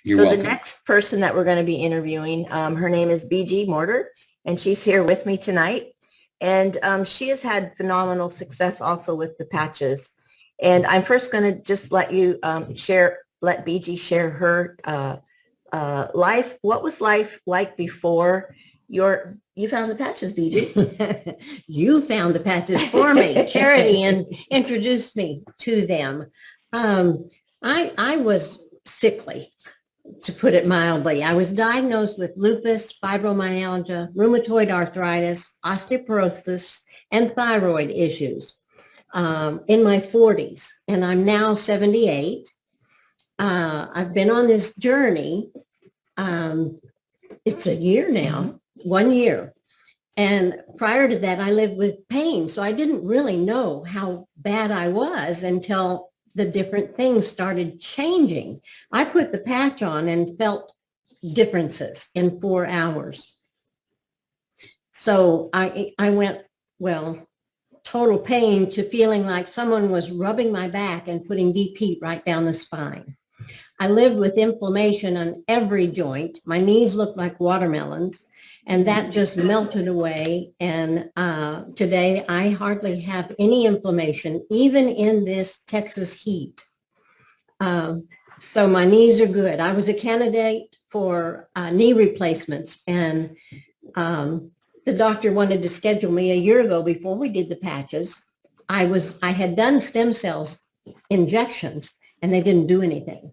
You're So welcome. the next person that we're going to be interviewing, her name is BG Mortar, and she's here with me tonight. And she has had phenomenal success also with the patches. And I'm first going to just let you let BG share her life. What was life like before you found the patches, BG? You found the patches for me, Charity, and introduced me to them. I was sickly, to put it mildly. I was diagnosed with lupus, fibromyalgia, rheumatoid arthritis, osteoporosis, and thyroid issues in my 40s, and I'm now 78. I've been on this journey. It's a year now, 1 year. And prior to that, I lived with pain. So I didn't really know how bad I was until the different things started changing. I put the patch on and felt differences in 4 hours. So I went, well, total pain to feeling like someone was rubbing my back and putting deep heat right down the spine. I lived with inflammation on every joint. My knees looked like watermelons, and that just melted away. And today I hardly have any inflammation, even in this Texas heat. So my knees are good. I was a candidate for knee replacements, and the doctor wanted to schedule me a year ago before we did the patches. I had done stem cells injections, and they didn't do anything.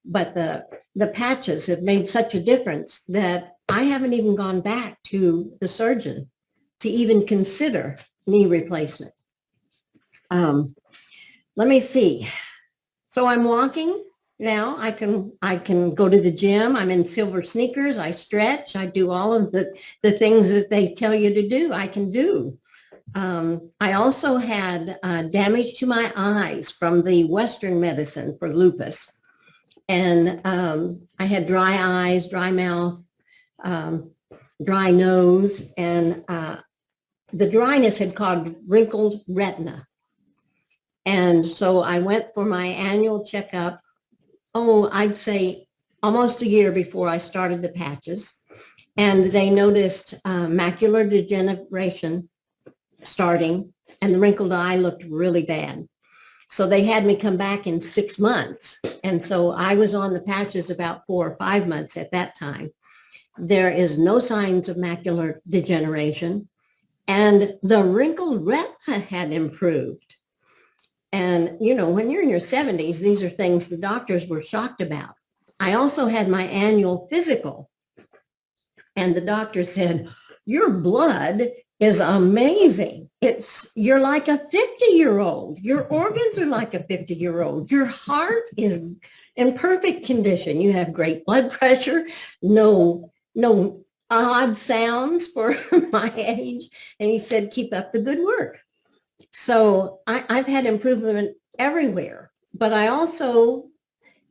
But the patches have made such a difference that I haven't even gone back to the surgeon to even consider knee replacement. Let me see. So I'm walking now. I can go to the gym. I'm in silver sneakers. I stretch. I do all of the things that they tell you to do. I can do. I also had damage to my eyes from the Western medicine for lupus. And I had dry eyes, dry mouth, dry nose, and the dryness had caused wrinkled retina. And so I went for my annual checkup, I'd say almost a year before I started the patches. And they noticed macular degeneration starting, and the wrinkled eye looked really bad. So they had me come back in 6 months. And so I was on the patches about 4 or 5 months at that time. There is no signs of macular degeneration. And the wrinkled retina had improved. And, you know, when you're in your 70s, these are things the doctors were shocked about. I also had my annual physical. And the doctor said, your blood is amazing. You're like a 50-year-old. Your organs are like a 50-year-old. Your heart is in perfect condition. You have great blood pressure, no odd sounds for my age. And he said, keep up the good work. So I've had improvement everywhere, but I also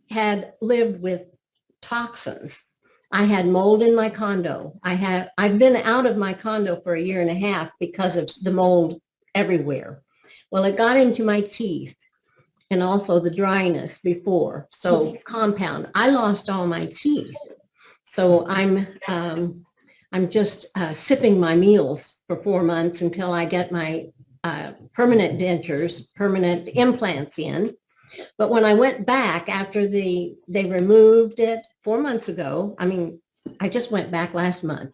had lived with toxins. I had mold in my condo. I've been out of my condo for 1.5 years because of the mold everywhere. Well, it got into my teeth and also the dryness before. So compound. I lost all my teeth. So I'm just sipping my meals for 4 months until I get my permanent dentures, permanent implants in. But when I went back after they removed it 4 months ago, I just went back last month,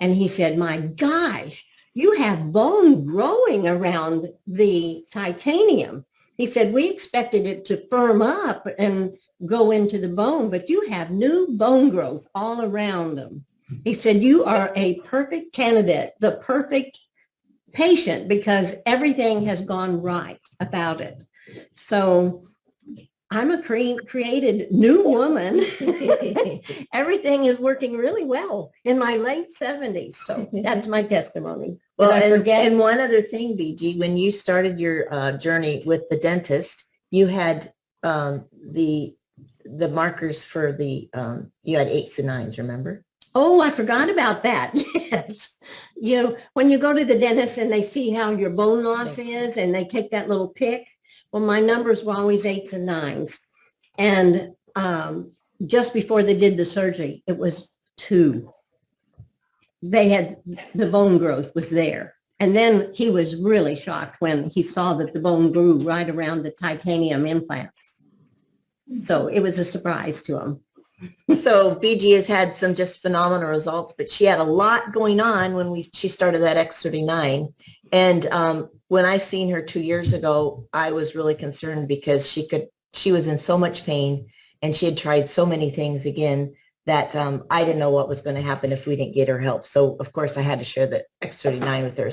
and he said, my gosh, you have bone growing around the titanium. He said, we expected it to firm up and go into the bone, but you have new bone growth all around them. He said, you are a perfect candidate, the perfect patient, because everything has gone right about it. So I'm a created new woman. Everything is working really well in my late 70s. So that's my testimony. Well, and one other thing, BG, when you started your journey with the dentist, you had the markers for the, you had 8s and 9s, remember? Oh, I forgot about that. Yes. You know, when you go to the dentist and they see how your bone loss is and they take that little pick, well, my numbers were always 8s and 9s. And just before they did the surgery, it was 2. The bone growth was there. And then he was really shocked when he saw that the bone grew right around the titanium implants. So it was a surprise to him. So BG has had some just phenomenal results, but she had a lot going on when she started that X39. And when I seen her 2 years ago, I was really concerned because she was in so much pain, and she had tried so many things again that I didn't know what was going to happen if we didn't get her help. So of course I had to share the X39 with her.